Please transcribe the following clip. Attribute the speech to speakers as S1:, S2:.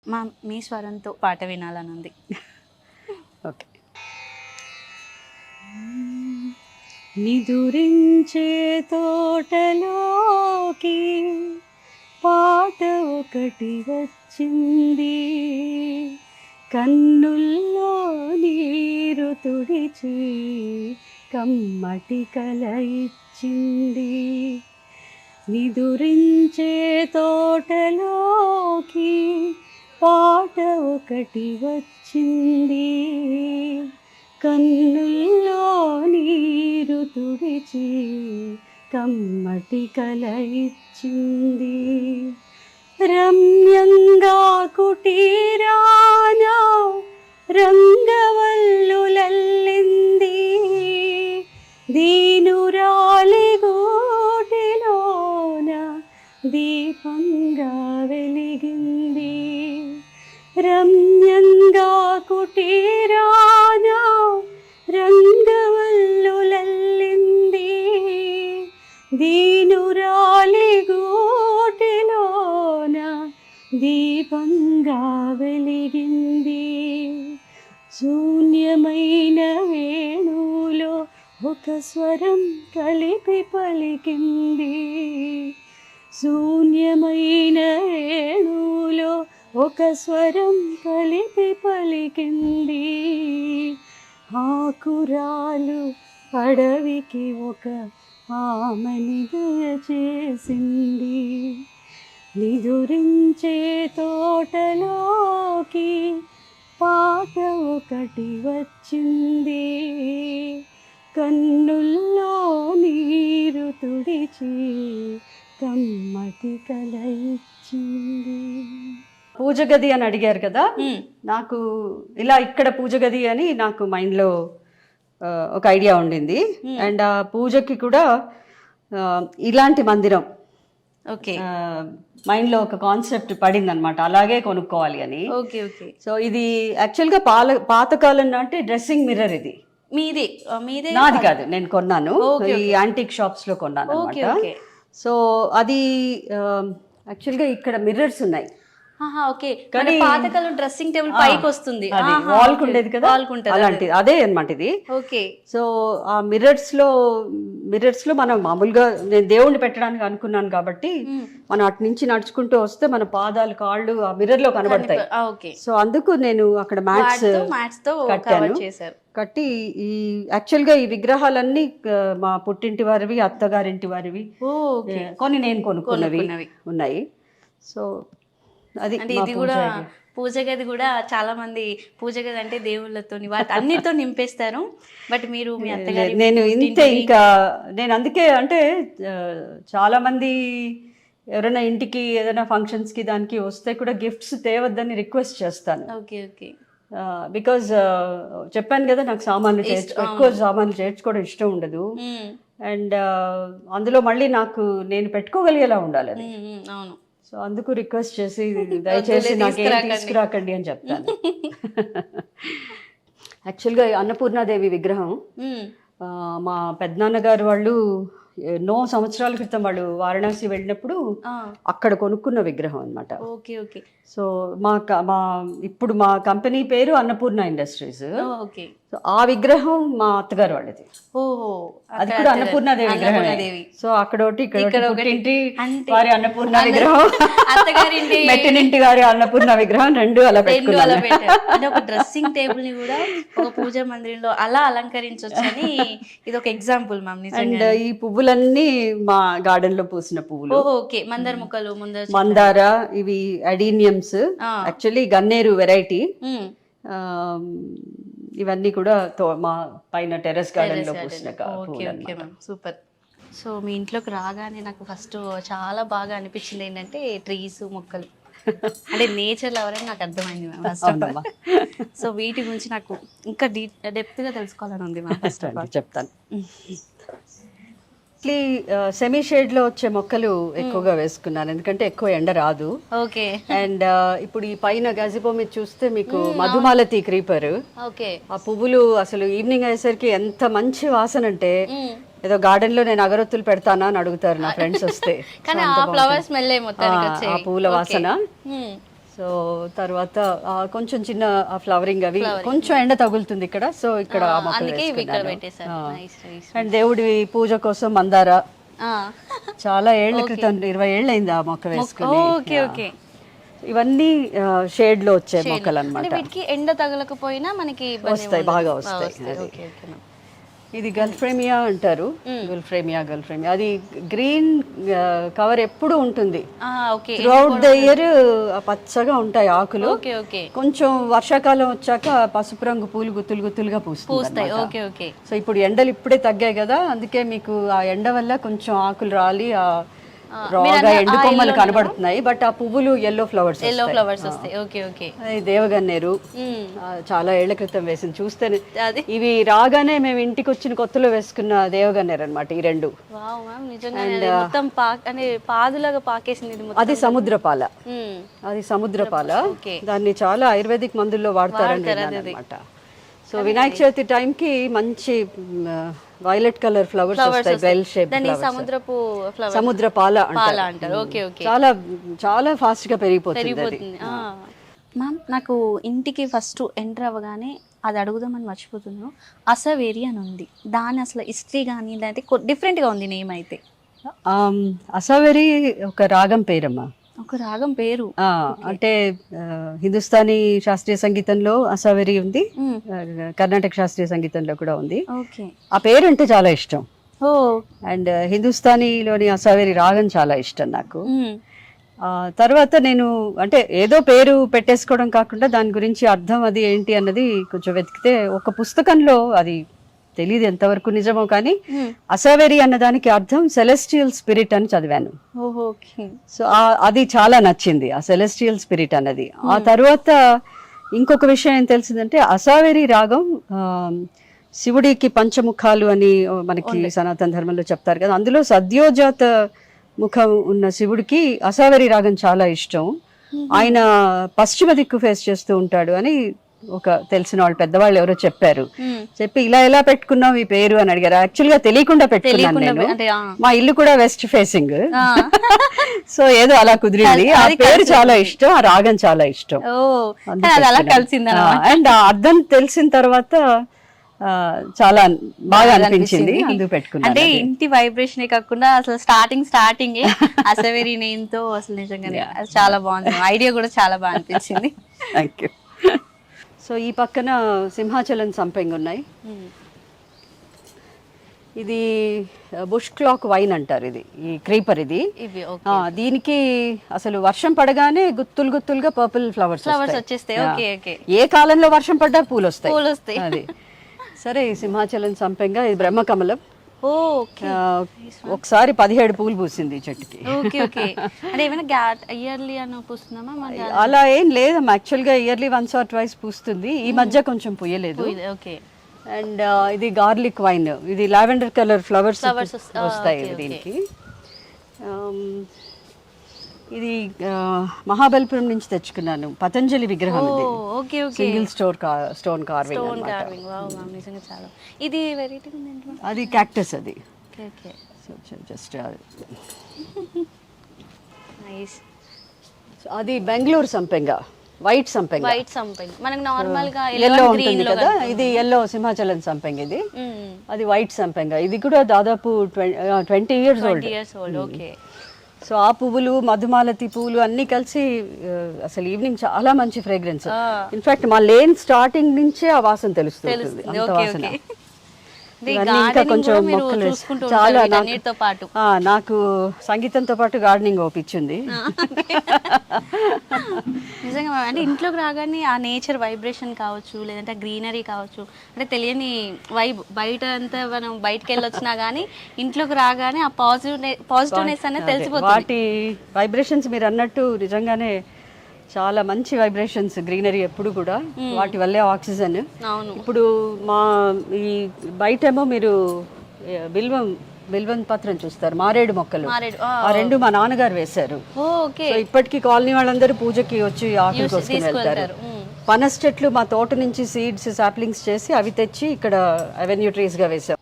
S1: మీ స్వరంతో పాట వినాలని ఉంది.
S2: ఓకే. నిదురించే తోటలోకి పాట ఒకటి వచ్చింది, కన్నుల్లో నీరు తుడిచి కమ్మటి కల ఇచ్చింది. నిదురించే తోటలోకి పాట ఒకటి వచ్చింది, కన్నుల్లో నీరు తుడిచి కమ్మటి కల ఇచ్చింది. రమ్యంగా కుటీరాన రంగవల్లులల్లింది, దీనురాలి గూటిలోన దీపంగా వెలిగింది. రమ్యంగా కుటీరాన రంగవల్లులల్లింది, దీనురాలి గూటిలోన దీపంగా వెలిగింది. శూన్యమైన వేణువులో ఒక స్వరం కలిపి పలికింది, శూన్యమైన వేణువులో ఒక స్వరం కలిపి పలికింది. ఆకురాలు అడవికి ఒక ఆమని దయచేసింది. నిదురించే తోటలోకి పాట ఒకటి వచ్చింది, కన్నుల్లో నీరు తుడిచి కమ్మటి కల ఇచ్చింది. పూజ గది అని అడిగారు కదా, నాకు ఇలా ఇక్కడ పూజ గది అని నాకు మైండ్లో ఒక ఐడియా ఉండింది. అండ్ ఆ పూజకి కూడా ఇలాంటి మందిరం
S1: ఓకే
S2: మైండ్లో ఒక కాన్సెప్ట్ పడింది అనమాట, అలాగే కొనుక్కోవాలి అని.
S1: Okay okay.
S2: సో ఇది యాక్చువల్గా పాతకాలం నాటి డ్రెస్సింగ్ మిర్రర్. ఇది
S1: మీదే మీదే
S2: నాది కాదు, నేను కొన్నాను, ఈ యాంటిక్ షాప్స్ లో కొన్నాను అనమాట. సో అది యాక్చువల్గా ఇక్కడ మిర్రర్స్ ఉన్నాయి.
S1: ఓకే, కానీ పాతకాలం డ్రెస్సింగ్ టేబుల్ పైకి వస్తుంది,
S2: వాల్ కు ఉండేది కదా, అలాంటిది అదే అనమాట ఇది.
S1: ఓకే.
S2: సో ఆ మిర్రర్స్ లో మనం మామూలుగా నేను దేవుణ్ణి పెట్టడానికి అనుకున్నాను కాబట్టి మనం అటు నుంచి నడుచుకుంటూ వస్తే మన పాదాలు కాళ్ళు ఆ మిర్రర్ లో కనబడతాయి. సో అందుకు నేను అక్కడ మ్యాట్స్ కట్టాను. కట్టి ఈ యాక్చువల్గా ఈ విగ్రహాలన్నీ మా పుట్టింటి వారివి, అత్తగారింటి వారివి, కొన్ని నేను కొనుక్కున్నవి ఉన్నాయి. సో అది
S1: ఇది కూడా పూజ గది కూడా చాలా మంది పూజ గది అంటే దేవుళ్ళతో వాటి అన్నిటితో నింపేస్తారు. బట్ మీరు మీ అత్తగారి
S2: నేను ఇంతే, ఇంకా నేను అందుకే అంటే చాలా మంది ఎవరైనా ఇంటికి ఏదైనా ఫంక్షన్స్ కి దానికి వస్తే కూడా గిఫ్ట్స్ తేవద్దని రిక్వెస్ట్ చేస్తాను.
S1: Okay okay.
S2: బికాజ్ చెప్పాను కదా, నాకు ఎక్కువ సామాన్లు చేర్చుకోవడం ఇష్టం ఉండదు. అండ్ అందులో మళ్ళీ నాకు నేను పెట్టుకోగలిగేలా ఉండాలి అది.
S1: అవును.
S2: సో అందుకు రిక్వెస్ట్ చేసి దయచేసి నాకేం తీసుకురాకండి అని చెప్తాను. యాక్చువల్గా అన్నపూర్ణాదేవి విగ్రహం మా పెద్దనాన్నగారు వాళ్ళు ఎన్నో సంవత్సరాల క్రితం వాళ్ళు వారణాసి వెళ్ళినప్పుడు అక్కడ కొనుక్కున్న విగ్రహం అనమాట.
S1: Okay okay.
S2: సో మా ఇప్పుడు మా కంపెనీ పేరు అన్నపూర్ణ ఇండస్ట్రీస్.
S1: ఓకే.
S2: సో ఆ విగ్రహం మా అత్తగారు వాళ్ళది.
S1: ఓహో,
S2: అది కూడా అన్నపూర్ణాదేవి విగ్రహం. సో అక్కడ ఒకటి, ఇక్కడ పుట్టింటి వారి అన్నపూర్ణ విగ్రహం, మెట్టినింటి వారి అన్నపూర్ణ విగ్రహం, రెండు అలా పెట్టుకున్నాను.
S1: అంటే ఒక డ్రెస్సింగ్ టేబుల్ ని కూడా ఒక పూజా మందిరంలో అలా అలంకరించొచ్చని ఇది ఒక ఎగ్జాంపుల్ మ్యామ్.
S2: అండ్ ఈ పువ్వులన్నీ మా గార్డెన్ లో పూసిన పువ్వులు.
S1: ఓకే. మందార మొక్కలు,
S2: మందార, ఇవి అడీనియమ్స్, యాక్చువల్లీ గన్నేరు వెరైటీ. ఇవన్నీ కూడా మా పైన టెర్రస్ గార్డెన్ లో పూసిన పువ్వులు.
S1: సూపర్. సో మీ ఇంట్లోకి రాగానే నాకు ఫస్ట్ చాలా బాగా అనిపించింది ఏంటంటే ట్రీస్, మొక్కలు అంటే నేచర్ ఎవరైనా నాకు అర్థమైంది ma'am first of all. So వీటి గురించి నాకు ఇంకా డెప్త్ గా తెలుసుకోవాలని ఉంది మ్యామ్. ఫస్ట్ ఆఫ్ ఆల్
S2: చెప్తాను. సెమీ షేడ్ లో వచ్చే మొక్కలు ఎక్కువగా వేసుకున్నాను, ఎందుకంటే ఎక్కువ ఎండ రాదు.
S1: ఓకే.
S2: అండ్ ఇప్పుడు ఈ పైన గజిబో మీద చూస్తే మీకు మధుమాలతి క్రీపర్.
S1: ఓకే.
S2: ఆ పువ్వులు అసలు ఈవినింగ్ అయ్యేసరికి ఎంత మంచి వాసన అంటే ఏదో గార్డెన్ లో నేను అగరొత్తులు పెడతానా అని అడుగుతారు నా ఫ్రెండ్స్ వస్తే.
S1: కానీ ఆ ఫ్లవర్ స్మెల్
S2: ఆ పువ్వుల వాసన. సో తర్వాత కొంచెం చిన్న ఫ్లవరింగ్ అవి కొంచెం ఎండ తగులుతుంది ఇక్కడ, సో ఇక్కడ ఆ మొక్కలు
S1: అందుకే ఇవి ఇక్కడ
S2: వేసుకున్నాను.
S1: పెట్టేశారు. Nice nice.
S2: అండ్ దేవుడి పూజ కోసం మందార, చాలా ఏళ్ల క్రితం 20 ఏళ్ళు అయింది ఆ మొక్క వేసుకుని.
S1: Okay okay.
S2: ఇవన్నీ షేడ్ లో వచ్చే మొక్కలు
S1: అంటే
S2: అన్నమాట.
S1: వీటికి ఎండ తగలకపోయినా మనకి ఇబ్బంది
S2: వస్తాయి,
S1: ఉండదు.
S2: బాగా వస్తాయి. అది.
S1: Okay okay ma'am.
S2: ఇది గల్ఫ్రేమియా అంటారు, గల్ఫ్రేమియా. అది గ్రీన్ కవర్ ఎప్పుడు ఉంటుంది
S1: ఓకే.
S2: త్రూఅవుట్ ద ఇయర్, పచ్చగా ఉంటాయి ఆకులు.
S1: Okay okay.
S2: కొంచెం వర్షాకాలం వచ్చాక పసుపు రంగు పూలు గుత్తులు గుత్తులుగా పూస్తాయి.
S1: Okay okay.
S2: సో ఇప్పుడు ఎండలు ఇప్పుడే తగ్గాయి కదా, అందుకే మీకు ఆ ఎండ వల్ల కొంచెం ఆకులు రాలి రాగా ఎండు కొమ్మలు కనబడుతున్నాయి, బట్ ఆ పువ్వులు ఎల్లో ఫ్లవర్స్
S1: వస్తాయి. Okay okay.
S2: దేవగన్నేరు చాలా ఏళ్ల క్రితం వేసింది, చూస్తే ఇవి రాగానే మేము ఇంటికి వచ్చిన కొత్తలో వేసుకున్న దేవగన్నేరు అన్నమాట ఈ రెండు.
S1: వావ్ మ్యామ్, నిజంగా మొత్తం అంటే పాదులాగా పాకేసింది ఇది మొత్తం.
S2: అది సముద్రపాల, అది సముద్రపాల. దాన్ని చాలా ఆయుర్వేదిక్ మందుల్లో వాడతారని అన్నమాట. సో వినాయక చవితి టైంకి మంచి వైలెట్ కలర్ ఫ్లవర్స్ వస్తాయి, బెల్ షేప్.
S1: సముద్రపు ఫ్లవర్,
S2: సముద్రపాల
S1: అంటారు. Okay okay.
S2: చాలా చాలా ఫాస్ట్ గా పెరిగిపోతుంది.
S1: మ్యామ్ నాకు ఇంటికి ఫస్ట్ ఎంటర్ అవ్వగానే అది అడుగుదామని మర్చిపోతున్నాను, అసవేరి అని ఉంది. దాని అసలు హిస్టరీ కానీ లేదంటే డిఫరెంట్గా ఉంది నేమ్ అయితే.
S2: అసవేరి ఒక రాగం పేరమ్మా.
S1: ఒక రాగం పేరు
S2: అంటే హిందుస్థానీ శాస్త్రీయ సంగీతంలో అసావెరి ఉంది, కర్ణాటక శాస్త్రీయ సంగీతంలో కూడా ఉంది. ఆ పేరు అంటే చాలా ఇష్టం. అండ్ హిందుస్థానీలోని అసావెరి రాగం చాలా ఇష్టం నాకు. తర్వాత నేను అంటే ఏదో పేరు పెట్టేసుకోవడం కాకుండా దాని గురించి అర్థం అది ఏంటి అన్నది కొంచెం వెతికితే ఒక పుస్తకంలో, అది తెలియదు ఎంతవరకు నిజమో కానీ, అసావెరి అన్నదానికి అర్థం సెలెస్టియల్ స్పిరిట్ అని చదివాను. సో అది చాలా నచ్చింది, ఆ సెలెస్టియల్ స్పిరిట్ అన్నది. ఆ తర్వాత ఇంకొక విషయం ఏం తెలిసిందంటే, అసావెరి రాగం శివుడికి పంచముఖాలు అని మనకి సనాతన ధర్మంలో చెప్తారు కదా, అందులో సద్యోజాత ముఖం ఉన్న శివుడికి అసావెరి రాగం చాలా ఇష్టం. ఆయన పశ్చిమ దిక్కు ఫేస్ చేస్తూ ఉంటాడు అని ఒక తెలిసిన వాళ్ళు పెద్దవాళ్ళు ఎవరో చెప్పారు. చెప్పి ఇలా పెట్టుకున్నావు ఈ పేరు అని అడిగారు. యాక్చువల్ గా తెలియకుండా పెట్టుకున్నాను నేను. మా ఇల్లు కూడా వెస్ట్ ఫేసింగ్, సో ఏదో అలా కుదిరింది. ఆ పేరు చాలా ఇష్టం, ఆ రాగం చాలా ఇష్టం. అండ్ ఆ అర్థం తెలిసిన తర్వాత చాలా బాగా అనిపించింది, అందుకు పెట్టుకున్నాను.
S1: అంటే ఇంటి వైబ్రేషన్ కాకుండా అసలు స్టార్టింగ్ అసవేరి నేమ్ తో అసలు నిజంగానే చాలా బాగుంది. ఐడియా కూడా చాలా బాగా అనిపించింది.
S2: Thank you. సో ఈ పక్కన సింహాచలం సంపెంగ్ ఉన్నాయి. ఇది బుష్ క్లాక్ వైన్ అంటారు, ఇది ఈ క్రీపర్. ఇది దీనికి అసలు వర్షం పడగానే గుత్తులుగా పర్పుల్ ఫ్లవర్స్
S1: వచ్చేస్తాయి.
S2: ఏ కాలంలో వర్షం పడ్డా పూలు వస్తాయి. అది సరే. ఈ సింహాచలం సంపెంగ, ఇది బ్రహ్మకమలం. ఒకసారి 17 పూలు పూసింది ఈ చెట్టుకి. అలా ఏం లేదు, యాక్చువల్ గా ఇయర్లీ వన్స్ ఆర్ ట్వైస్ పూస్తుంది. ఈ మధ్య కొంచెం పూయలేదు. అండ్ ఇది గార్లిక్ వైన్, ఇది లావెండర్ కలర్ ఫ్లవర్స్ వస్తాయి దీనికి. ఇది మహాబలిపురం నుంచి తెచ్చుకున్నాను, పతంజలి విగ్రహం. ఇది సింగిల్ స్టోన్ కార్వింగ్.
S1: ఇది
S2: అది క్యాక్టస్. అది జస్ట్ అది బెంగళూరు సంపెంగ, వైట్ సంపెంగ.
S1: మనకి నార్మల్ గా
S2: ఎల్లో ఉంటుంది కదా, ఇది ఎల్లో సింహాచలం సంపెంగ. ఇది అది వైట్ సంపెంగ. ఇది కూడా దాదాపు 20 years old. సో ఆ పువ్వులు, మధుమాలతి పువ్వులు అన్ని కలిసి అసలు ఈవినింగ్ చాలా మంచి ఫ్రేగ్రెన్స్. ఇన్ఫాక్ట్ మా లేన్ స్టార్టింగ్ నుంచే ఆ వాసన తెలుస్తుంది, అంత వాసన. ఇంకా కొంచెం మొక్కలు చాలా నాకు సంగీతంతో పాటు గార్డెనింగ్ ఓపించింది.
S1: నిజంగా అంటే ఇంట్లోకి రాగానే ఆ నేచర్ వైబ్రేషన్ కావచ్చు, లేదంటే గ్రీనరీ కావచ్చు, అంటే తెలియని వైబ్. బయట అంతా మనం బయటకు వెళ్ళొచ్చినా కానీ ఇంట్లోకి రాగానే ఆ పాజిటివ్నెస్ అనేది తెలిసిపోతుంది.
S2: వాటి వైబ్రేషన్స్ మీరు అన్నట్టు నిజంగానే చాలా మంచి వైబ్రేషన్స్. గ్రీనరీ ఎప్పుడు కూడా వాటి వల్లే ఆక్సిజన్. ఇప్పుడు మా ఈ బయటేమో మీరు బిల్వం పత్రం చూస్తారు, మారేడు మొక్కలు. ఆ రెండు మా నాన్నగారు వేశారు. సో ఇప్పటికీ కాలనీ వాళ్ళందరూ పూజకి వచ్చి ఆకులు కోసుకుని వెళ్తారు. పనస్ చెట్లు మా తోట నుంచి సీడ్స్ సాప్లింగ్స్ చేసి అవి తెచ్చి ఇక్కడ అవెన్యూ ట్రీస్ గా వేసాం.